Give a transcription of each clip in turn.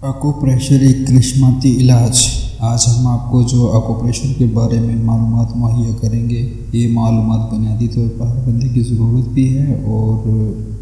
Acupressure एक करिश्माती इलाज। आज हम आपको जो एक्यूप्रेशर के बारे में मालूमात मुहैया करेंगे, ये मालूमात बुनियादी तौर पर हर बंदे की ज़रूरत भी है और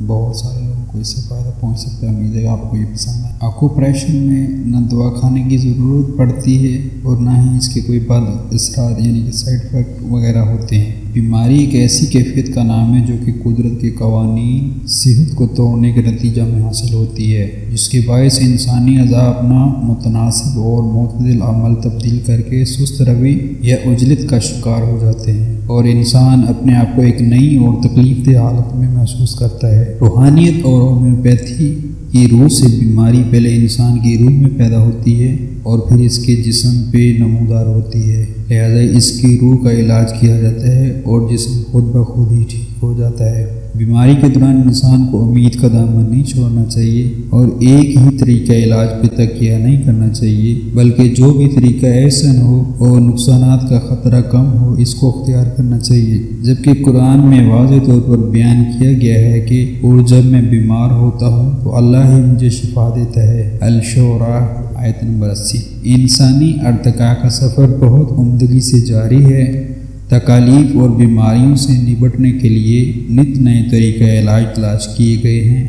बहुत सारे लोगों को इससे फ़ायदा पहुंच सकता है। उम्मीद है आपको ये पसंद है। एक्यूप्रेशर में न दवा खाने की ज़रूरत पड़ती है और ना ही इसके कोई बद असरात यानी कि साइड इफ़ेक्ट वगैरह होते हैं। बीमारी एक ऐसी कैफियत का नाम है जो कि कुदरत के कवानीन सेहत को तोड़ने के नतीजा में हासिल होती है, जिसके बायस इंसानी अज़ा अपना मुतनासिब और मुतदिल अमल तब्दील करके सुस्त रवि या उजलत का शिकार हो जाते हैं और इंसान अपने आप को एक नई और तकलीफदेह हालत में महसूस करता है। रूहानियत और होम्योपैथी की रूह से बीमारी पहले इंसान की रूह में पैदा होती है और फिर इसके जिस्म पे नमूदार होती है, लिहाजा इसकी रूह का इलाज किया जाता है और जिस्म खुद ब खुद ही ठीक हो जाता है। बीमारी के दौरान इंसान को उम्मीद का दामन नहीं छोड़ना चाहिए और एक ही तरीका इलाज पे तकिया नहीं करना चाहिए, बल्कि जो भी तरीका ऐसा हो और नुकसानात का ख़तरा कम हो, इसको अख्तियार करना चाहिए। जबकि कुरान में वाज़ेह तौर पर बयान किया गया है कि और जब मैं बीमार होता हूँ तो अल्लाह ही मुझे शिफा देता है। अल-शोरा आयत नंबर 80। इंसानी अर्तका का सफ़र बहुत उम्दगी से जारी है। तकालीफ और बीमारियों से निपटने के लिए नित नए तरीक़ा इलाज तलाश किए गए हैं,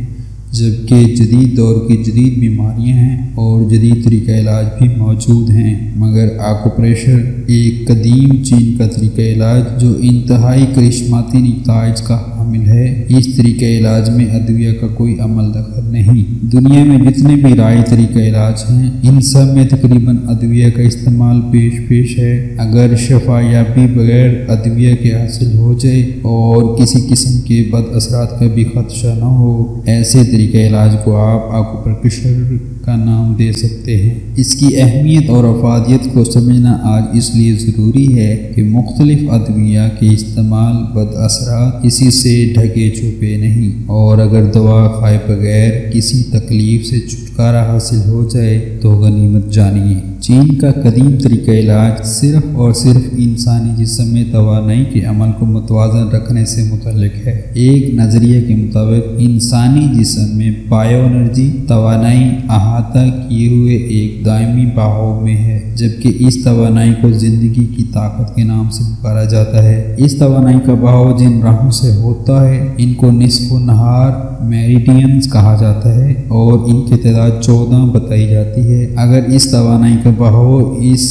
जबकि जदीद दौर की जदीद बीमारियां हैं और जदीद तरीक़ा इलाज भी मौजूद हैं। मगर एक्यूप्रेशर एक कदीम चीन का तरीक़ा इलाज जो इंतहाई करिश्माती नताइज का हामिल है। इस तरीक़ा इलाज में अदविया का कोई अमल दखल नहीं। दुनिया में जितने भी राय तरीक़ा इलाज हैं, इन सब में तकरीबन अदविया का इस्तेमाल पेश है। अगर शफायाबी बगैर अदविया के हासिल हो जाए और किसी किस्म के बद असरात का भी खदशा न हो, ऐसे तरीक़ा इलाज को आप एक्यूप्रेशर का नाम दे सकते हैं। इसकी अहमियत और अफादियत को समझना आज इसलिए ज़रूरी है कि मुख्तलिफ अदविया के इस्तेमाल बद असरात किसी से ढके छुपे नहीं, और अगर दवा खाए बगैर किसी तकलीफ से छुटकारा हासिल हो जाए तो गनीमत जानिए। चीन का कदीम तरीक़ा इलाज सिर्फ़ और सिर्फ इंसानी जिस्म में तवानाई के अमल को मुतवाज़न रखने से मुतल्लिक है। एक नज़रिए के मुताबिक इंसानी जिस्म में बायो एनर्जी तवानाई अहाता किए हुए एक दायमी बहाव में है, जबकि इस तवानाई को ज़िंदगी की ताकत के नाम से पुकारा जाता है। इस तवानाई का बहाव जिन राहों से होता है, इनको निस्फ़ नहार मेरिडियंस कहा जाता है और इनकी तादाद 14 बताई जाती है। अगर इस तवानाई का बहाव इस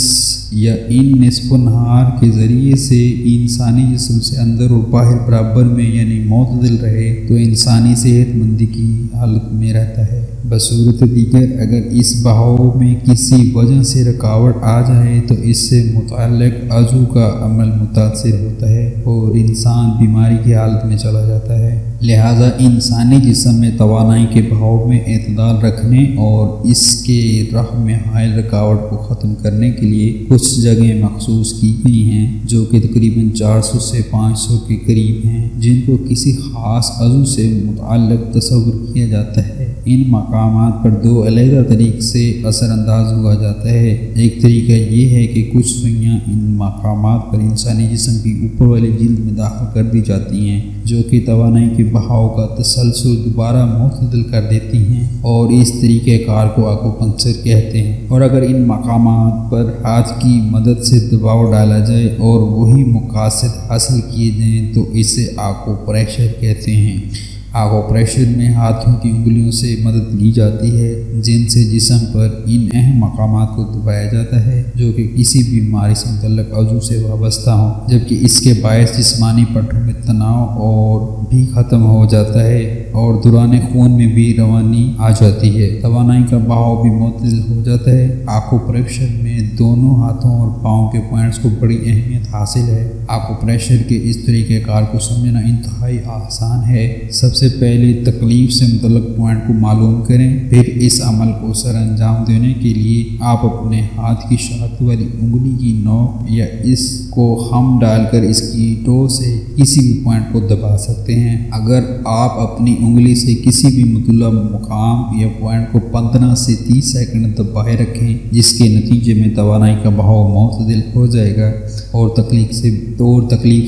या इन निस्फ़ नहार के ज़रिए से इंसानी जिस्म से अंदर और बाहर बराबर में यानी मुतदिल रहे तो इंसानी सेहतमंदी की हालत में रहता है। बसूरत दीगर अगर इस बहाव में किसी वजह से रुकावट आ जाए तो इससे मुतअल्लिक़ अज़ू का अमल मुतासिर होता है और इंसान बीमारी की हालत में चला जाता है। लिहाजा इंसानी जिस्म में तवानाई के बहाव में एतदाल रखने और इसके राह में हायल रुकावट को ख़त्म करने के लिए कुछ जगह मखसूस की गई हैं, जो कि तकरीबन 400 से 500 के करीब हैं, जिनको किसी ख़ास अज़ू से मुतअल्लिक़ तस्वुर किया जाता है। इन मकामात पर दो अलग तरीक़े से असरअंदाज हुआ जाता है। एक तरीका ये है कि कुछ सुइयाँ इन मकामात पर इंसानी जिस्म की ऊपर वाली जिल्द में दाखिल कर दी जाती हैं, जो कि तवानाई के बहाव का तसलसल दोबारा मुतदिल कर देती हैं और इस तरीक़े कार को एक्यूपंक्चर कहते हैं। और अगर इन मकामात पर हाथ की मदद से दबाव डाला जाए और वही मकासद हासिल किए जाएँ तो इसे एक्यूप्रेशर कहते हैं। एक्यूप्रेशर में हाथों की उंगलियों से मदद ली जाती है, जिनसे जिस्म पर इन अहम मकामात को दबाया जाता है जो कि किसी बीमारी से मुतल्लिक़ अज़ू से वाबस्ता हो, जबकि इसके बायस जिस्मानी पट्टों में तनाव और भी ख़त्म हो जाता है और दौरान खून में भी रवानी आ जाती है। तवानाई का बहाव भी मुतदिल हो जाता है। एक्यूप्रेशर में दोनों हाथों और पाँव के पॉइंट्स को बड़ी अहमियत हासिल है। एक्यूप्रेशर के इस तरीक़े कार को समझना इंतहाई आसान है। सबसे पहले तकलीफ से मुतल्लिक़ पॉइंट को मालूम करें, फिर इस अमल को सर अंजाम देने के लिए आप अपने हाथ की शाफ्त वाली उंगली की नोक या इसको हम डालकर इसकी टो से किसी भी पॉइंट को दबा सकते हैं। अगर आप अपनी उंगली से किसी भी मुतल्ला मुकाम या पॉइंट को 15 से 30 सेकंड दबाए रखें, जिसके नतीजे में तवानाई का बहाव मुतदिल हो जाएगा और तकलीफ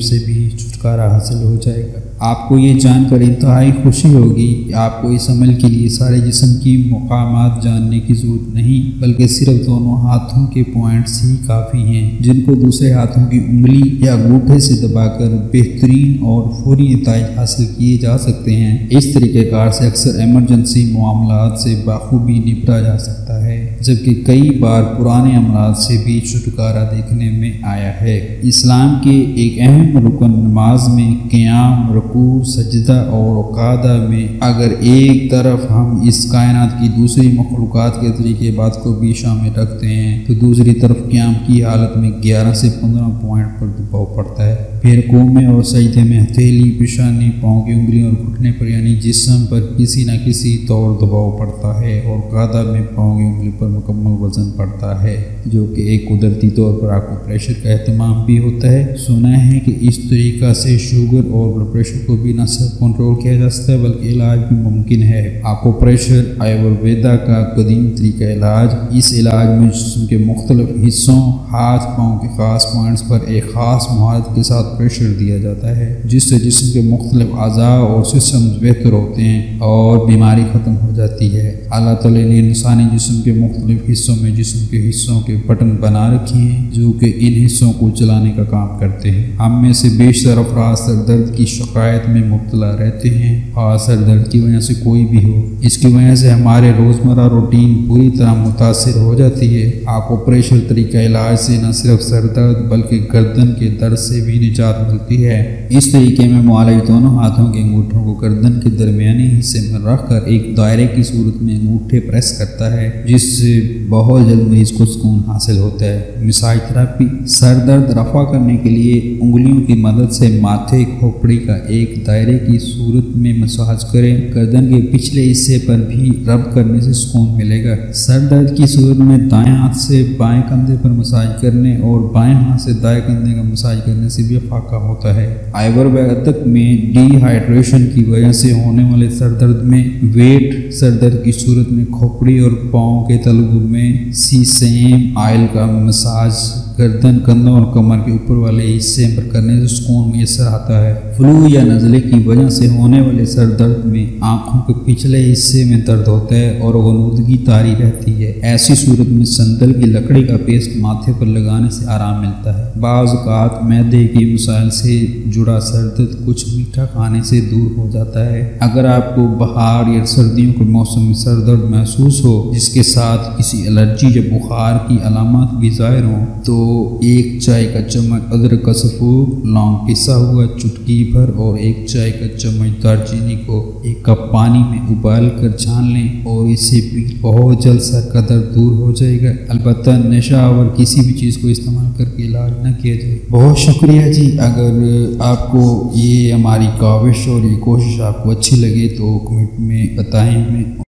से भी छुटकारा हासिल हो जाएगा। آپ کو یہ جان کر انتہائی خوشی ہوگی کہ آپ کو اس عمل کے لیے سارے جسم کی مقامات جاننے کی ضرورت نہیں، بلکہ صرف دونوں ہاتھوں کے پوائنٹس ہی کافی ہیں، جن کو دوسرے ہاتھوں کی انگلی یا انگوٹھے سے دبا کر بہترین اور فوری نتائج حاصل کیے جا سکتے ہیں۔ اس طریقہ کار سے اکثر ایمرجنسی معاملات سے بخوبی نپٹا جا سکتا ہے، جبکہ کئی بار پرانے امراض سے بھی چھٹکارا دیکھنے میں آیا ہے۔ اسلام کے ایک اہم رکن نماز میں قیام، رکوع، سجدہ اور قعدہ میں اگر ایک طرف ہم اس کائنات کی دوسری مخلوقات کے طریقے بات کو بھی شامل رکھتے ہیں تو دوسری طرف قیام کی حالت میں 11 سے 15 پوائنٹ پر دباؤ پڑتا ہے۔ پھر رکوع میں اور سجدے میں ہتھیلی، پیشانی، پاؤں کی انگلیوں اور گھٹنے پر یعنی جسم پر کسی نہ کسی طور دباؤ پڑتا ہے، اور قعدہ میں پاؤں کی انگلی پر مکمل وزن پڑتا ہے، جو کہ ایک قدرتی طور پر آکو پریشر کا اہتمام بھی ہوتا ہے۔ سنا ہے کہ اس طریقہ سے شوگر اور بلڈ پریشر کو بھی نہ صرف کنٹرول کیا جا سکتا ہے بلکہ علاج بھی ممکن ہے۔ آکو پریشر آیورویدا کا قدیم طریقہ علاج۔ اس علاج میں جسم کے مختلف حصوں، ہاتھ پاؤں کے خاص پوائنٹس پر ایک خاص مہارت کے ساتھ پریشر دیا جاتا ہے، جس سے جسم کے مختلف اعضاء اور سسٹمز بہتر ہوتے ہیں اور بیماری ختم ہو جاتی ہے۔ اللہ تعالیٰ نے انسانی جسم کے مختلف حصوں میں جسم کے حصوں کے بٹن بنا رکھے ہیں جو کہ ان حصوں کو چلانے کا کام کرتے ہیں۔ ہم میں سے بیشتر افراد سر درد کی شکایت میں مبتلا رہتے ہیں، خاص سر درد کی وجہ سے کوئی بھی ہو۔ اس کی وجہ سے ہمارے روزمرہ روٹین پوری طرح متاثر ہو جاتی ہے۔ آکو پریشر طریقہ علاج سے نہ صرف سر درد بلکہ گردن کے درد سے بھی نجات ملتی ہے۔ اس طریقے میں معالج دونوں ہاتھوں کے انگوٹھوں کو گردن کے درمیانی حصے میں رکھ کر ایک دائرے کی صورت میں انگوٹھے پریس کرتا ہے، جس سے بہت جلد مریض کو سکون حاصل ہوتا ہے۔ Massage therapy. سر درد رفع کرنے کے لیے انگلیوں کی مدد سے ماتھے کھوپڑی کا ایک دائرے کی صورت میں مساج کریں۔ گردن کے پچھلے حصے پر بھی رب کرنے سے سکون ملے گا۔ سر درد کی صورت میں دائیں ہاتھ سے بائیں کندھے پر مساج کرنے اور بائیں ہاتھ سے دائیں کندھے کا مساج کرنے سے بھی فائدہ ہوتا ہے۔ آیورویدک میں ڈی ہائیڈریشن کی وجہ سے ہونے والے سر درد میں ویٹ سر درد کی صورت میں کھوپڑی اور پاؤں کے تلوؤں میں سیسیم آئل کا مساج گردن، کندھوں اور کمر کے اوپر والے حصے پر کرنے سے سکون میسر آتا ہے۔ فلو یا نزلے کی وجہ سے ہونے والے سر درد میں آنکھوں کے پچھلے حصے میں درد ہوتا ہے اور غنودگی طاری رہتی ہے۔ ایسی صورت میں سندل کی لکڑی کا پیسٹ ماتھے پر لگانے سے آرام ملتا ہے۔ بعض اوقات معدے کے مسائل سے جڑا سر درد کچھ میٹھا کھانے سے دور ہو جاتا ہے۔ اگر آپ کو بہار یا سردیوں کے موسم میں سر درد محسوس ہو جس کے ساتھ کسی الرجی یا بخار کی علامات بھی ظاہر ہوں تو ایک چائے کا چمچ ادرک کا سفوف، لونگ پسا ہوا چٹکی بھر اور ایک چائے کا چمچ دار چینی کو ایک کپ پانی میں ابال کر چھان لیں اور اسے پی، بہت جلد سر کا درد دور ہو جائے گا۔ البتہ نشہ اور کسی بھی چیز کو استعمال کر کے علاج نہ کیا جائے۔ بہت شکریہ جی۔ اگر آپ کو یہ ہماری کاوش اور یہ کوشش آپ کو اچھی لگے تو کمنٹ میں بتائیں ہمیں۔